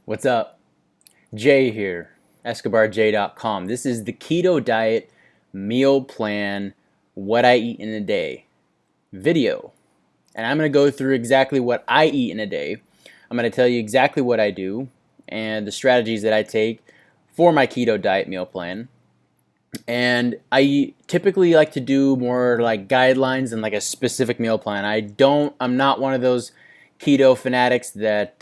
What's up? Jay here, EscobarJ.com. This is the Keto Diet Meal Plan, What I Eat in a Day video. And I'm going to go through exactly what I eat in a day. I'm going to tell you exactly what I do and the strategies that I take for my Keto Diet Meal Plan. And I typically like to do more like guidelines than like a specific meal plan. I'm not one of those keto fanatics that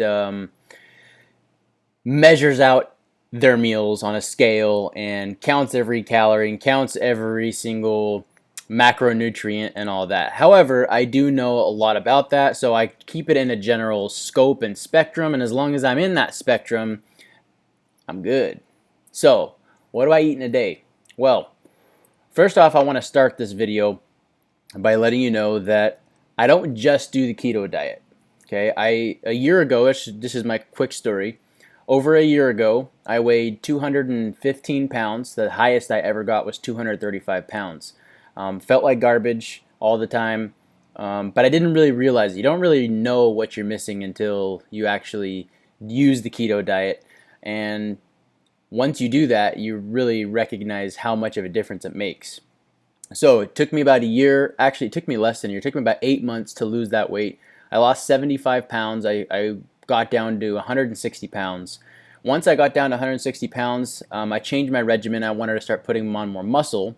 measures out their meals on a scale and counts every calorie and counts every single macronutrient and all that. However, I do know a lot about that, so I keep it in a general scope and spectrum, and as long as I'm in that spectrum, I'm good. So, what do I eat in a day? Well, first off, I want to start this video by letting you know that I don't just do the keto diet. Okay, a year ago, this is my quick story. Over a year ago, I weighed 215 pounds. The highest I ever got was 235 pounds. Felt like garbage all the time, but I didn't really realize it. You don't really know what you're missing until you actually use the keto diet. And once you do that, you really recognize how much of a difference it makes. So it took me about a year. Actually, it took me less than a year. It took me about 8 months to lose that weight. I lost 75 pounds. I got down to 160 pounds. Once I got down to 160 pounds, I changed my regimen. I wanted to start putting on more muscle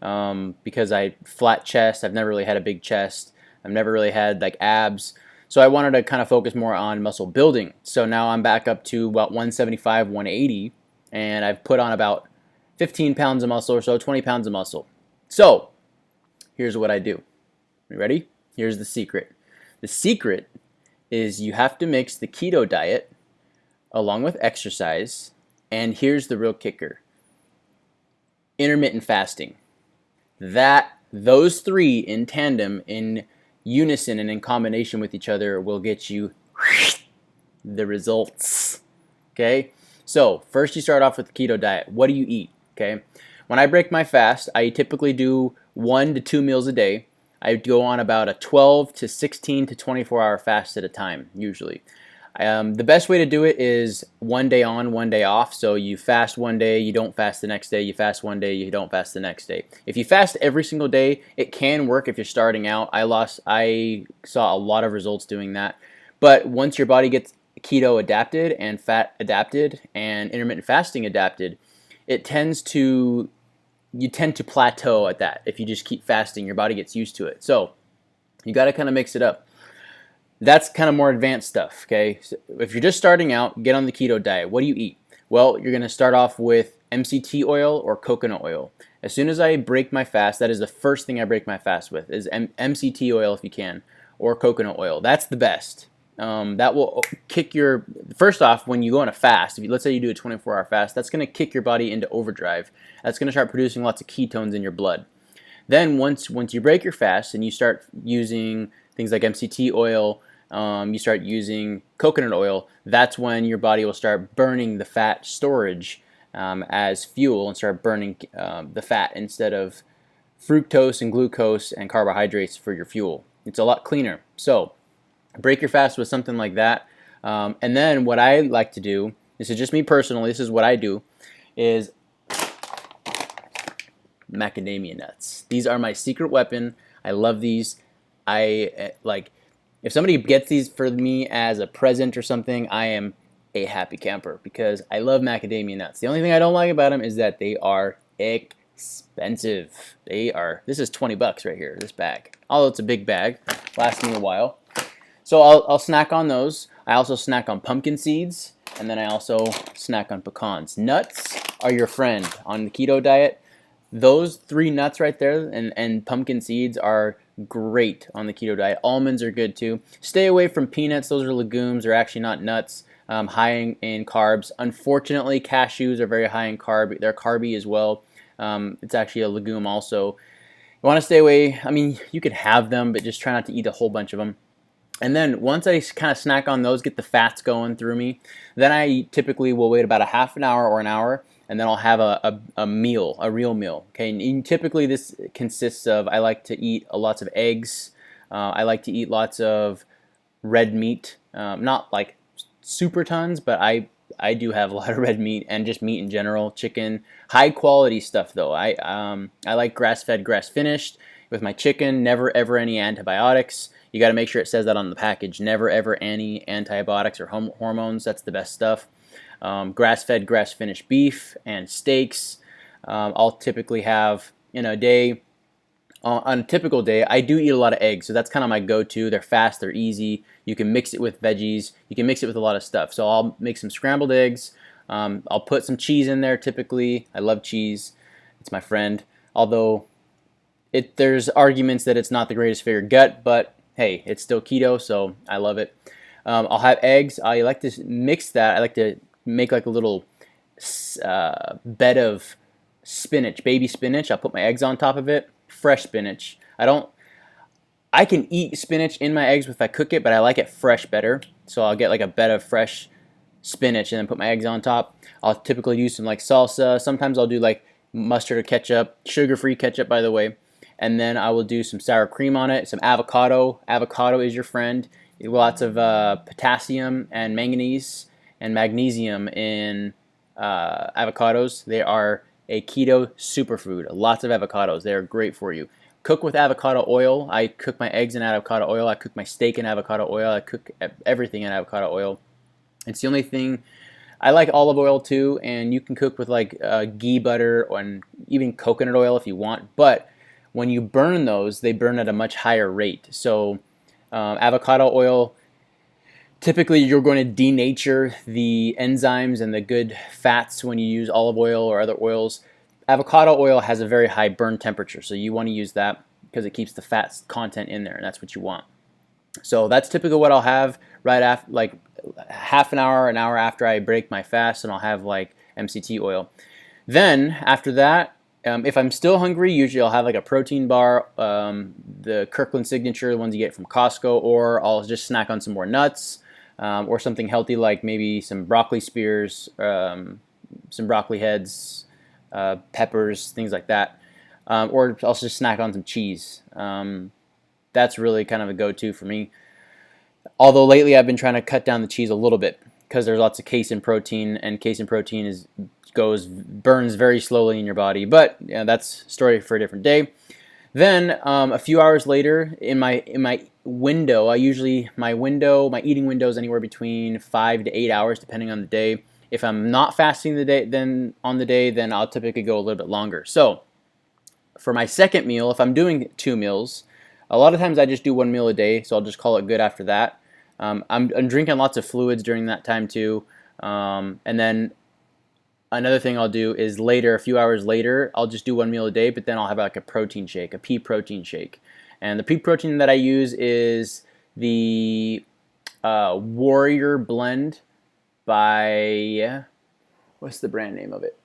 because flat chest. I've never really had a big chest. I've never really had like abs. So I wanted to kind of focus more on muscle building. So now I'm back up to about 175, 180, and I've put on about 15 pounds of muscle or so, 20 pounds of muscle. So here's what I do. You ready? Here's the secret. The secret is you have to mix the keto diet along with exercise, and here's the real kicker: intermittent fasting. Those three in tandem, in unison and in combination with each other, will get you the results. Okay, so first you start off with the keto diet. What do you eat? Okay, when I break my fast, I typically do 1 to 2 meals a day. I go on about a 12 to 16 to 24-hour fast at a time, usually. The best way to do it is 1 day on, 1 day off. So you fast 1 day, you don't fast the next day, you fast 1 day, you don't fast the next day. If you fast every single day, it can work if you're starting out. I saw a lot of results doing that. But once your body gets keto adapted and fat adapted and intermittent fasting adapted, you tend to plateau at that. If you just keep fasting, your body gets used to it. So you got to kind of mix it up. That's kind of more advanced stuff, okay? So if you're just starting out, get on the keto diet. What do you eat? Well, you're going to start off with MCT oil or coconut oil. As soon as I break my fast, that is the first thing I break my fast with, is MCT oil if you can, or coconut oil. That's the best. That will kick first off, when you go on a fast, let's say you do a 24-hour fast, that's going to kick your body into overdrive. That's going to start producing lots of ketones in your blood. Then once you break your fast and you start using things like MCT oil, you start using coconut oil, that's when your body will start burning the fat storage as fuel and start burning the fat instead of fructose and glucose and carbohydrates for your fuel. It's a lot cleaner. So break your fast with something like that. And then what I like to do, this is just me personally, this is what I do, is macadamia nuts. These are my secret weapon. I love these. If somebody gets these for me as a present or something, I am a happy camper because I love macadamia nuts. The only thing I don't like about them is that they are expensive. This is 20 bucks right here, this bag. Although it's a big bag, lasts me a while. So I'll snack on those. I also snack on pumpkin seeds, and then I also snack on pecans. Nuts are your friend on the keto diet. Those 3 nuts right there and pumpkin seeds are great on the keto diet. Almonds are good too. Stay away from peanuts. Those are legumes. They're actually not nuts. High in carbs. Unfortunately, cashews are very high in carb. They're carby as well. It's actually a legume also. You want to stay away. I mean, you could have them, but just try not to eat a whole bunch of them. And then once I kind of snack on those, get the fats going through me, then I typically will wait about a half an hour or an hour, and then I'll have a meal, a real meal. Okay, and typically this consists of, I like to eat lots of eggs. I like to eat lots of red meat, not like super tons, but I I do have a lot of red meat and just meat in general, chicken, high quality stuff though. I like grass fed, grass finished with my chicken. Never ever any antibiotics. You got to make sure it says that on the package. Never ever any antibiotics or hormones. That's the best stuff. Grass fed, grass finished beef and steaks. I'll typically have in a day. On a typical day, I do eat a lot of eggs, so that's kind of my go-to. They're fast, they're easy. You can mix it with veggies. You can mix it with a lot of stuff. So I'll make some scrambled eggs. I'll put some cheese in there typically. I love cheese. It's my friend. Although there's arguments that it's not the greatest for your gut, but hey, it's still keto, so I love it. I'll have eggs. I like to mix that. I like to make like a little bed of spinach, baby spinach. I'll put my eggs on top of it. Fresh spinach. I can eat spinach in my eggs if I cook it, but I like it fresh better. So I'll get like a bed of fresh spinach and then put my eggs on top. I'll typically use some like salsa. Sometimes I'll do like mustard or ketchup, sugar-free ketchup by the way. And then I will do some sour cream on it, some avocado. Avocado is your friend. Lots of potassium and manganese and magnesium in avocados. They are a keto superfood. Lots of avocados. They are great for you. Cook with avocado oil. I cook my eggs in avocado oil. I cook my steak in avocado oil. I cook everything in avocado oil. It's the only thing. I like olive oil too, and you can cook with like ghee butter and even coconut oil if you want. But when you burn those, they burn at a much higher rate. So avocado oil, typically you're going to denature the enzymes and the good fats when you use olive oil or other oils. Avocado oil has a very high burn temperature, so you want to use that because it keeps the fat content in there, and that's what you want. So that's typically what I'll have right after, like half an hour after I break my fast, and I'll have like MCT oil. Then after that, if I'm still hungry, usually I'll have like a protein bar, the Kirkland Signature, the ones you get from Costco, or I'll just snack on some more nuts. Or something healthy like maybe some broccoli spears, some broccoli heads, peppers, things like that. Or I'll just snack on some cheese. That's really kind of a go-to for me. Although lately I've been trying to cut down the cheese a little bit because there's lots of casein protein, and casein protein burns very slowly in your body. But yeah, that's a story for a different day. Then a few hours later, in my window, my eating window is anywhere between 5 to 8 hours, depending on the day. If I'm not fasting then I'll typically go a little bit longer. So for my second meal, if I'm doing 2 meals, a lot of times I just do 1 meal a day, so I'll just call it good after that. I'm drinking lots of fluids during that time too, and then another thing I'll do is later, a few hours later, I'll just do 1 meal a day, but then I'll have like a protein shake, a pea protein shake. And the pea protein that I use is the Warrior Blend by, what's the brand name of it?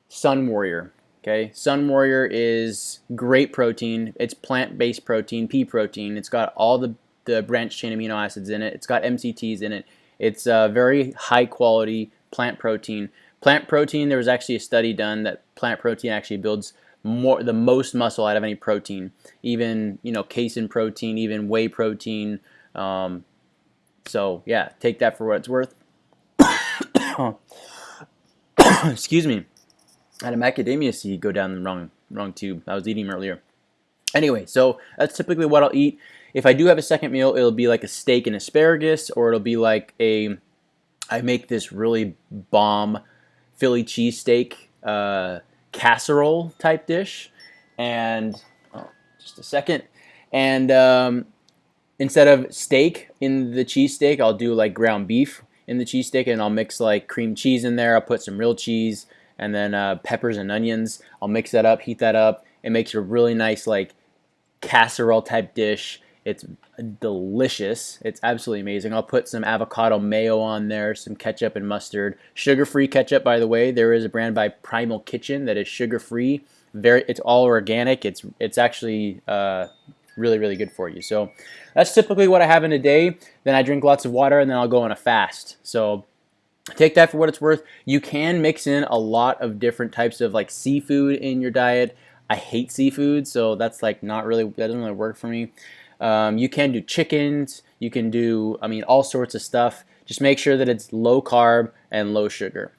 Sun Warrior. Okay, Sun Warrior is great protein. It's plant-based protein, pea protein. It's got all the branched chain amino acids in it. It's got MCTs in it. It's very high quality plant protein. Plant protein, there was actually a study done that plant protein actually builds the most muscle out of any protein, even casein protein, even whey protein. So yeah, take that for what it's worth. Excuse me, I had a macadamia seed go down the wrong tube. I was eating them earlier. Anyway, so that's typically what I'll eat. If I do have a second meal, it'll be like a steak and asparagus, or it'll be like I make this really bomb Philly cheesesteak casserole type dish, and just a second, and instead of steak in the cheesesteak, I'll do like ground beef in the cheesesteak, and I'll mix like cream cheese in there. I'll put some real cheese and then peppers and onions. I'll mix that up, heat that up. It makes a really nice like casserole type dish. It's delicious. It's absolutely amazing. I'll put some avocado mayo on there, some ketchup and mustard. Sugar-free ketchup, by the way. There is a brand by Primal Kitchen that is sugar-free. It's all organic. It's actually really, really good for you. So that's typically what I have in a day. Then I drink lots of water, and then I'll go on a fast. So take that for what it's worth. You can mix in a lot of different types of like seafood in your diet. I hate seafood, so that's like that doesn't really work for me. You can do chickens. You can do, all sorts of stuff. Just make sure that it's low carb and low sugar.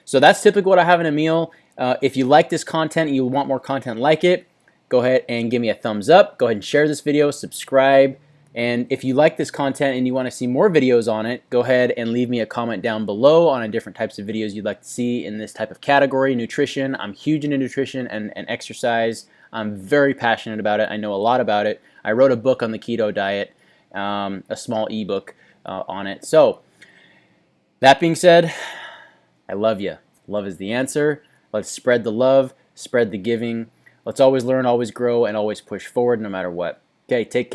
So that's typically what I have in a meal. If you like this content and you want more content like it, go ahead and give me a thumbs up. Go ahead and share this video, subscribe. And if you like this content and you want to see more videos on it, go ahead and leave me a comment down below on different types of videos you'd like to see in this type of category. Nutrition, I'm huge into nutrition and exercise. I'm very passionate about it. I know a lot about it. I wrote a book on the keto diet, a small ebook on it. So that being said, I love you. Love is the answer. Let's spread the love, spread the giving. Let's always learn, always grow, and always push forward no matter what. Okay, take care.